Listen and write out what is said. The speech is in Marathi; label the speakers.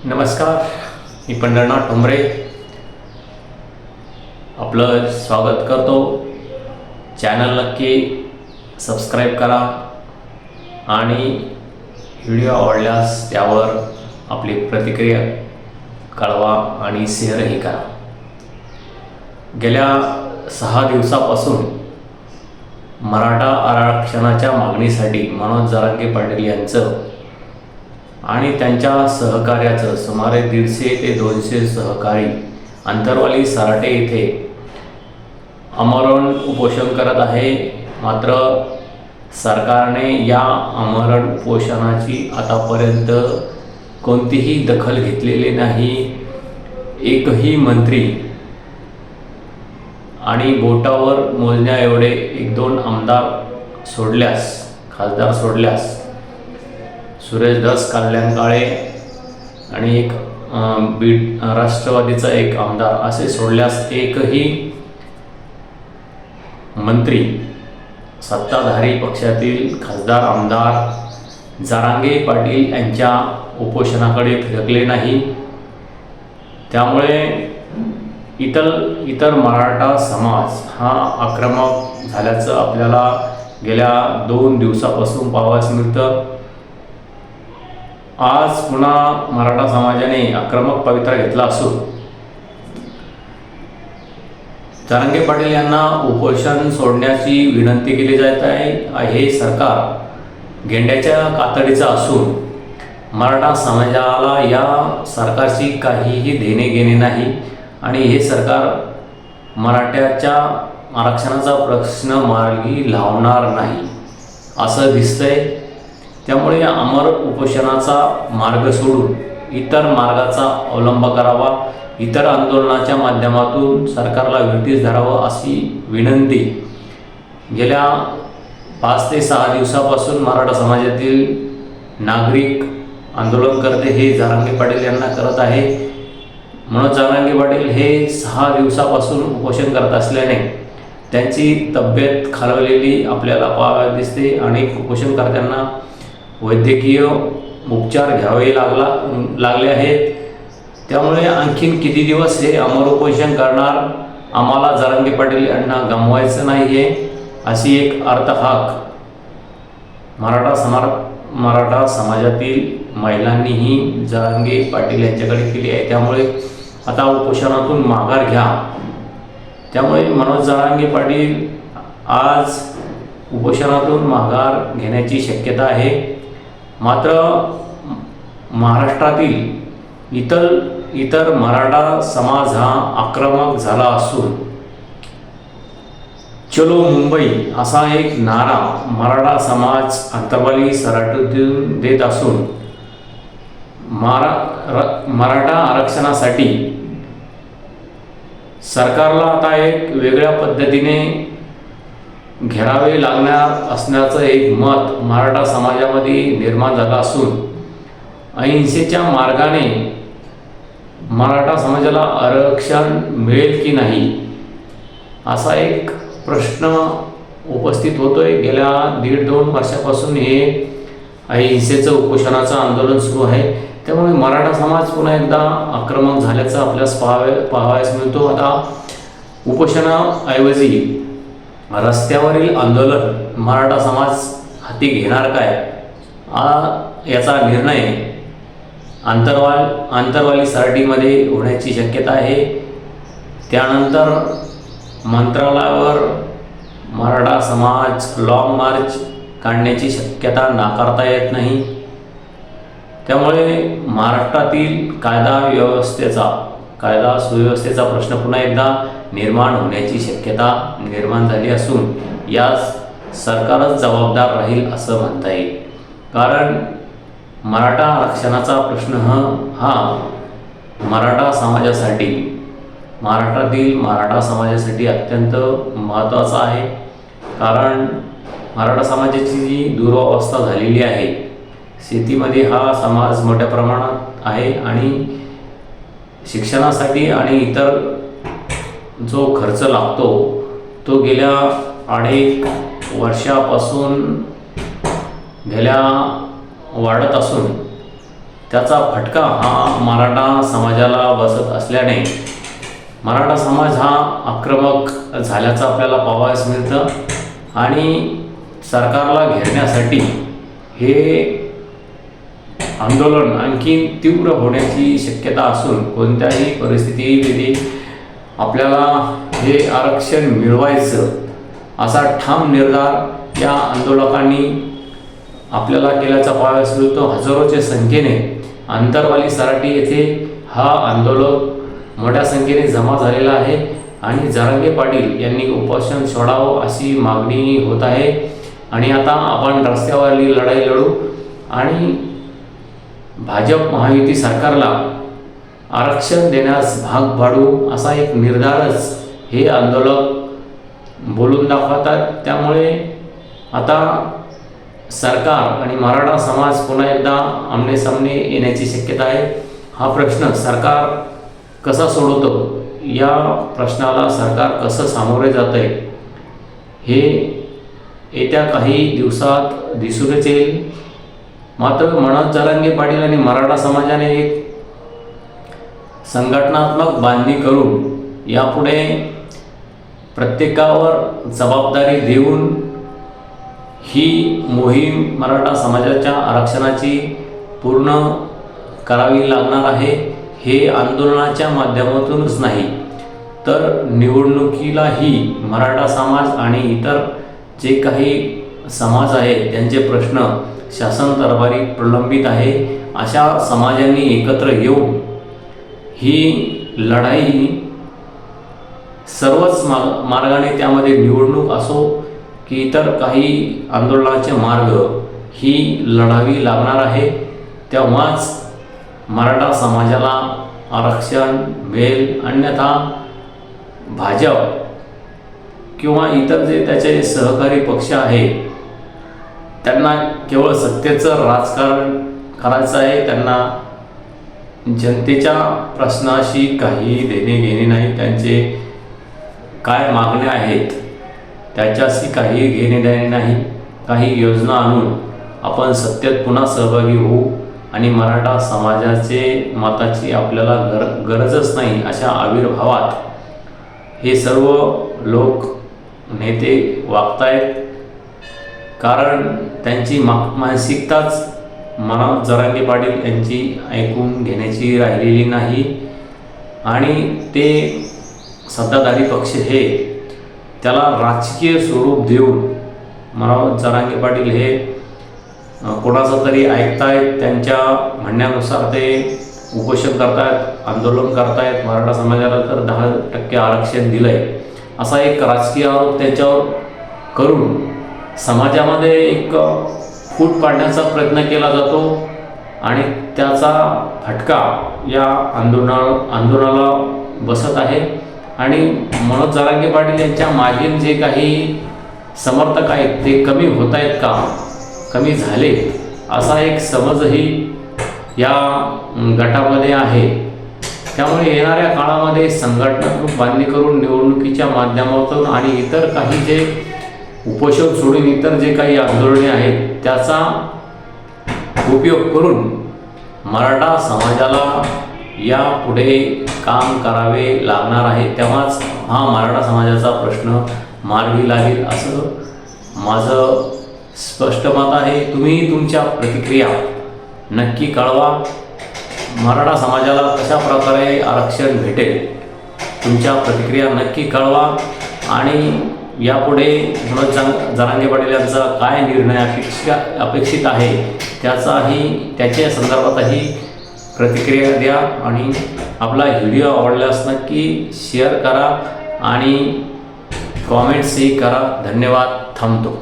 Speaker 1: नमस्कार, मी पंढरनाथ ठोंबरे आपलं स्वागत करतो। चॅनल नक्की सबस्क्राईब करा आणि व्हिडिओ आवडल्यास त्यावर आपली प्रतिक्रिया कळवा आणि शेअरही करा। गेल्या 6 दिवसापासून मराठा आरक्षणाच्या मागणीसाठी मनोज जरांगे पाटील यांचं आणि त्यांच्या सहकार्याचं सुमारे 150 ते 200 सहकारी अंतरवाली सराटे येथे आमरण उपोषण करत आहे। मात्र सरकारने या आमरण उपोषणाची आतापर्यंत कोणतीही दखल घेतलेली नाही। एकही मंत्री आणि बोटावर मोजण्या एवढे 1-2 आमदार सोडल्यास, खासदार सोडल्यास, सुरेश धस, कल्याण काळे आणि एक बीड राष्ट्रवादीचा एक आमदार असे सोडल्यास एकही मंत्री सत्ताधारी पक्षातील खासदार आमदार जरांगे पाटील यांच्या उपोषणाकडे फिरकले नाही। त्यामुळे इतर मराठा समाज हा आक्रमक झाल्याचं आपल्याला गेल्या 2 दिवसापासून पाहावयास मिळतं। आज पुन्हा मराठा समाजाने आक्रमक पवित्रा घेतला असून जरांगे पाटील यांना उपोषण सोडण्याची विनंती केली जात आहे। हे सरकार गेंड्याच्या कातडीचं असून मराठा समाजाला या सरकारची काहीही देणे घेणे नाही आणि हे सरकार मराठ्याच्या आरक्षणाचा प्रश्न मार्गी लावणार नाही असं दिसतंय। त्यामुळे या अमर उपोषणाचा मार्ग सोडून इतर मार्गाचा अवलंब करावा, इतर आंदोलनाच्या माध्यमातून सरकारला विठीस धरावं अशी विनंती गेल्या 5 ते 6 दिवसापासून मराठा समाजातील नागरिक आंदोलनकर्ते हे जरांगे पाटील यांना करत आहे। मनोज जरांगे पाटील हे 6 दिवसापासून उपोषण करत असल्याने त्यांची तब्येत खालवलेली आपल्याला पाहायला दिसते। अनेक उपोषणकर्त्यांना वैद्यकीय उपचार घ्यावे लागले आहेत। त्यामुळे आणखीन किती दिवस हे अमर उपोषण करणार, आम्हाला जरांगे पाटील यांना गमवायचं नाही आहे अशी एक अर्थहाक मराठा समाजातील महिलांनीही जरांगे पाटील यांच्याकडे केली आहे। त्यामुळे आता उपोषणातून माघार घ्या। त्यामुळे मनोज जरांगे पाटील आज उपोषणातून माघार घेण्याची शक्यता आहे। मात्र महाराष्ट्रातील इतर मराठा समाज हा आक्रमक झाला असून चलो मुंबई असा एक नारा मराठा समाज अंतरवाली सराटीतून देत असून मराठा आरक्षणासाठी सरकारला आता एक वेगळ्या पद्धतीने घेरावे लागणार असण्याचं एक मत मराठा समाजामध्ये निर्माण झालं असून अहिंसेच्या मार्गाने मराठा समाजाला आरक्षण मिळेल की नाही असा एक प्रश्न उपस्थित होतोय। गेल्या 1.5-2 वर्षापासून हे अहिंसेचं उपोषणाचं आंदोलन सुरू आहे। त्यामुळे मराठा समाज पुन्हा एकदा आक्रमक झाल्याचं आपल्यास पाहावयास मिळतो। आता उपोषणाऐवजी रस्त्यावरील आंदोलन मराठा समाज हाती घेणार काय याचा निर्णय अंतरवाली सराटीमध्ये होण्याची शक्यता आहे। त्यानंतर मंत्रालयावर मराठा समाज लॉंग मार्च काढण्याची शक्यता नाकारता येत नाही। त्यामुळे महाराष्ट्रातील कायदा सुव्यवस्थेचा प्रश्न पुन्हा एकदा निर्माण होण्याची शक्यता निर्माण झाली असून यास सरकारच जबाबदार राहील असं म्हणता येईल। कारण मराठा आरक्षणाचा प्रश्न हा महाराष्ट्रातील मराठा समाजासाठी अत्यंत महत्त्वाचा आहे। कारण मराठा समाजाची जी दुरावस्था झालेली आहे, शेतीमध्ये हा समाज मोठ्या प्रमाणात आहे आणि शिक्षणासाठी आणि इतर जो खर्च लागतो तो गेल्या 2.5 वर्षापासून वाढत असून त्याचा फटका हा मराठा समाजाला बसत असल्याने मराठा समाज हा आक्रमक झाल्याचं आपल्याला पाहावयास मिळतं आणि सरकारला घेरण्यासाठी हे आंदोलन आणखी तीव्र होण्याची शक्यता असून कोणत्याही परिस्थितीमध्ये आपल्याला हे आरक्षण मिळवायचं असा ठाम निर्धार या आंदोलकांनी आपल्याला केल्याचा पाहावयास मिळतो। हजारोच्या संख्येने अंतरवाली सराटी येथे हा आंदोलक मोठ्या संख्येने जमा झालेला आहे आणि जरांगे पाटील यांनी उपोषण सोडावं अशी मागणी होत आहे। आणि आता आपण रस्त्यावरली लढाई लढू आणि भाजप महायुती सरकारला आरक्षण देण्यास भाग पाडू असा एक निर्धारच हे आंदोलक बोलून दाखवतात। त्यामुळे आता सरकार आणि मराठा समाज पुन्हा एकदा आमनेसामने येण्याची शक्यता आहे। हा प्रश्न सरकार कसा सोडवतो, या प्रश्नाला सरकार कसं सामोरे जात आहे हे येत्या काही दिवसात दिसूनच येईल। मात्र मनोज जरांगे पाटील आणि मराठा समाजाने एक संघटनात्मक बांधणी करून यापुढे प्रत्येकावर जबाबदारी देऊन ही मोहीम मराठा समाजाच्या आरक्षणाची पूर्ण करावी लागणार आहे। हे आंदोलनाच्या माध्यमातूनच नाही तर निवडणुकीलाही मराठा समाज आणि इतर जे काही समाज आहेत त्यांचे प्रश्न शासन दरबारी प्रलंबित आहे। अशा समाजांनी एकत्र येऊन ही लढाई सर्वच मार्गाने, त्यामध्ये निवडणूक असो की इतर काही आंदोलनाचे मार्ग ही लढावी लागणार आहे। तेव्हाच मराठा समाजाला आरक्षण मिळेल। अन्यथा भाजप किंवा इतर जे त्याचे सहकारी पक्ष आहे त्यांना केवळ सत्तेचं राजकारण करायचं आहे। त्यांना जनतेच्या प्रश्नाशी काही देणे घेणे नाही, त्यांचे काय मागण्या आहेत त्याच्याशी काही घेणे देणे नाही। काही योजना आणून आपण सत्तेत पुन्हा सहभागी होऊ आणि मराठा समाजाचे मताची आपल्याला गरजच नाही अशा आविर्भावात हे सर्व लोक नेते वागतायत। कारण त्यांची मानसिकताच मनोज जरांगे पाटील यांची ऐकून घेण्याची राहिलेली नाही आणि ते सत्ताधारी पक्ष हे त्याला राजकीय स्वरूप देऊन मनोज जरांगे पाटील हे कोणाचं तरी ऐकतायत, त्यांच्या म्हणण्यानुसार ते उपोषण करतायत, आंदोलन करतायत, मराठा समाजाला तर 10% आरक्षण दिलं आहे असा एक राजकीय आरोप त्याच्यावर करून समाजामध्ये एक फूट पाडण्याचा प्रयत्न केला जातो आणि त्याचा फटका या आंदोलनाला बसत आहे। आणि मनोज जरांगे पाटील यांच्या मागील जे काही समर्थक आहेत ते कमी होत आहेत का, कमी झाले असा एक समजही या गटामध्ये आहे। त्यामुळे येणाऱ्या काळामध्ये संघटनात्मक बांधणी करून निवडणुकीच्या माध्यमातून आणि इतर काही जे उपोषण सोडून इतर जे काही आंदोलने आहेत त्याचा उपयोग करून मराठा समाजाला यापुढे काम करावे लागणार आहे। तेव्हाच हा मराठा समाजाचा प्रश्न मार्गी लागेल असं माझं स्पष्ट मत आहे। तुम्ही तुमच्या प्रतिक्रिया नक्की कळवा। मराठा समाजाला कशा प्रकारे आरक्षण भेटेल तुमच्या प्रतिक्रिया नक्की कळवा आणि यापुढे मनोज जरांगे पाटील यांचा काय निर्णय अपेक्षित आहे त्याच्या संदर्भातही प्रतिक्रिया द्या आणि आपला व्हिडिओ आवडल्यास नक्की शेअर करा आणि कॉमेंट्सही करा। धन्यवाद। थांबतो।